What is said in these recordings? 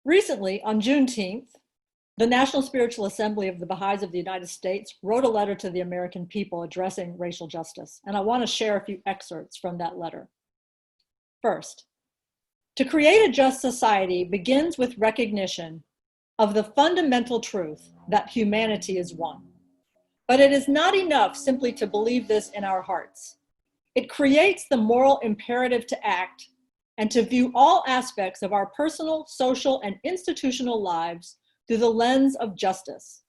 Recently, on Juneteenth, the National Spiritual Assembly of the Baha'is of the United States wrote a letter to the American people addressing racial justice, and I want to share a few excerpts from that letter. First, to create a just society begins with recognition of the fundamental truth that humanity is one. But it is not enough simply to believe this in our hearts. It creates the moral imperative to act and to view all aspects of our personal, social, and institutional lives through the lens of justice.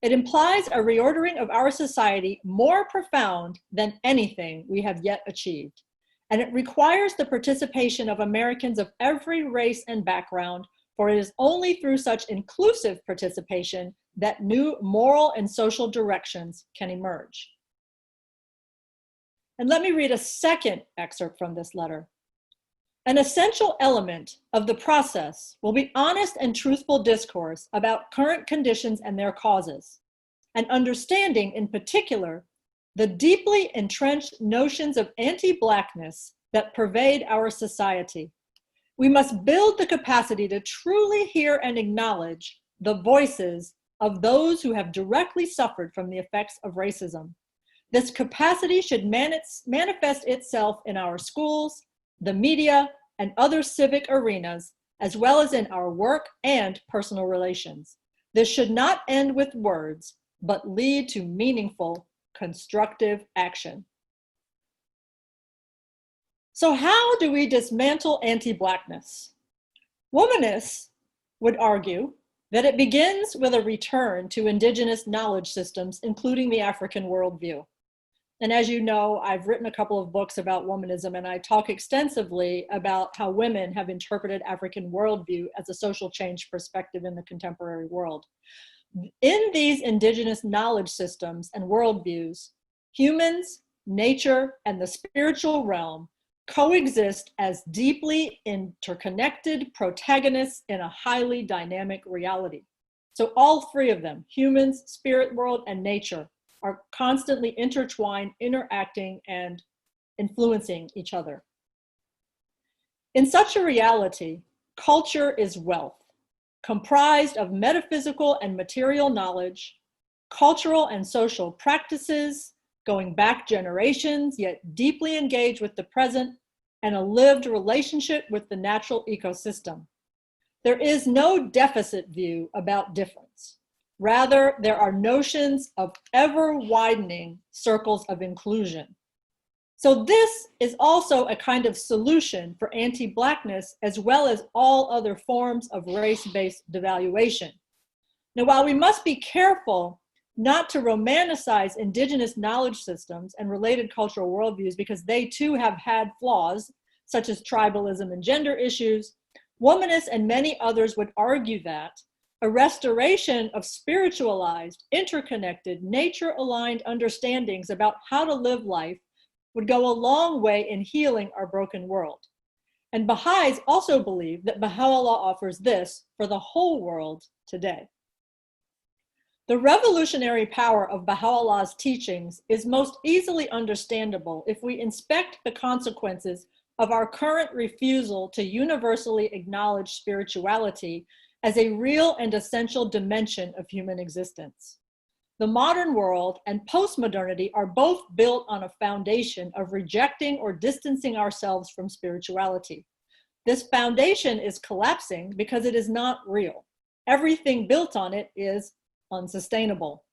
It implies a reordering of our society more profound than anything we have yet achieved. And it requires the participation of Americans of every race and background, for it is only through such inclusive participation that new moral and social directions can emerge. And let me read a second excerpt from this letter. An essential element of the process will be honest and truthful discourse about current conditions and their causes, and understanding in particular the deeply entrenched notions of anti-blackness that pervade our society. We must build the capacity to truly hear and acknowledge the voices of those who have directly suffered from the effects of racism. This capacity should manifest itself in our schools, the media, and other civic arenas, as well as in our work and personal relations. This should not end with words, but lead to meaningful, constructive action. So how do we dismantle anti-blackness? Womanists would argue that it begins with a return to indigenous knowledge systems, including the African worldview. And as you know, I've written a couple of books about womanism, and I talk extensively about how women have interpreted African worldview as a social change perspective in the contemporary world. In these indigenous knowledge systems and worldviews, humans, nature, and the spiritual realm coexist as deeply interconnected protagonists in a highly dynamic reality. So all three of them, humans, spirit world, and nature, are constantly intertwined, interacting, and influencing each other. In such a reality, culture is wealth, comprised of metaphysical and material knowledge, cultural and social practices, going back generations, yet deeply engaged with the present, and a lived relationship with the natural ecosystem. There is no deficit view about difference. Rather, there are notions of ever-widening circles of inclusion. So this is also a kind of solution for anti-blackness, as well as all other forms of race-based devaluation. Now, while we must be careful not to romanticize indigenous knowledge systems and related cultural worldviews, because they too have had flaws, such as tribalism and gender issues, womanists and many others would argue that a restoration of spiritualized, interconnected, nature-aligned understandings about how to live life would go a long way in healing our broken world. And Baha'is also believe that Baha'u'llah offers this for the whole world today. The revolutionary power of Baha'u'llah's teachings is most easily understandable if we inspect the consequences of our current refusal to universally acknowledge spirituality as a real and essential dimension of human existence. The modern world and postmodernity are both built on a foundation of rejecting or distancing ourselves from spirituality. This foundation is collapsing because it is not real. Everything built on it is unsustainable.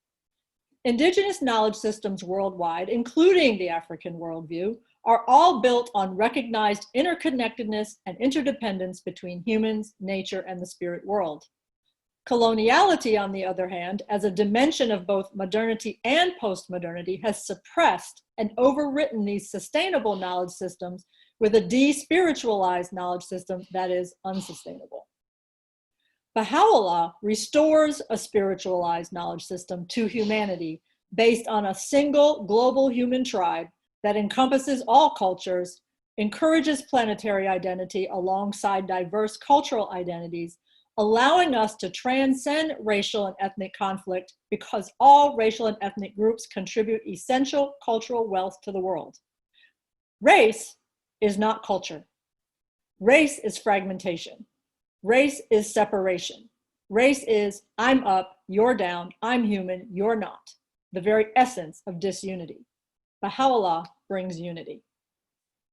Indigenous knowledge systems worldwide, including the African worldview, are all built on recognized interconnectedness and interdependence between humans, nature, and the spirit world. Coloniality, on the other hand, as a dimension of both modernity and postmodernity, has suppressed and overwritten these sustainable knowledge systems with a despiritualized knowledge system that is unsustainable. Baha'u'llah restores a spiritualized knowledge system to humanity based on a single global human tribe that encompasses all cultures, encourages planetary identity alongside diverse cultural identities, allowing us to transcend racial and ethnic conflict because all racial and ethnic groups contribute essential cultural wealth to the world. Race is not culture. Race is fragmentation. Race is separation. Race is I'm up, you're down, I'm human, you're not. The very essence of disunity. Baha'u'llah brings unity.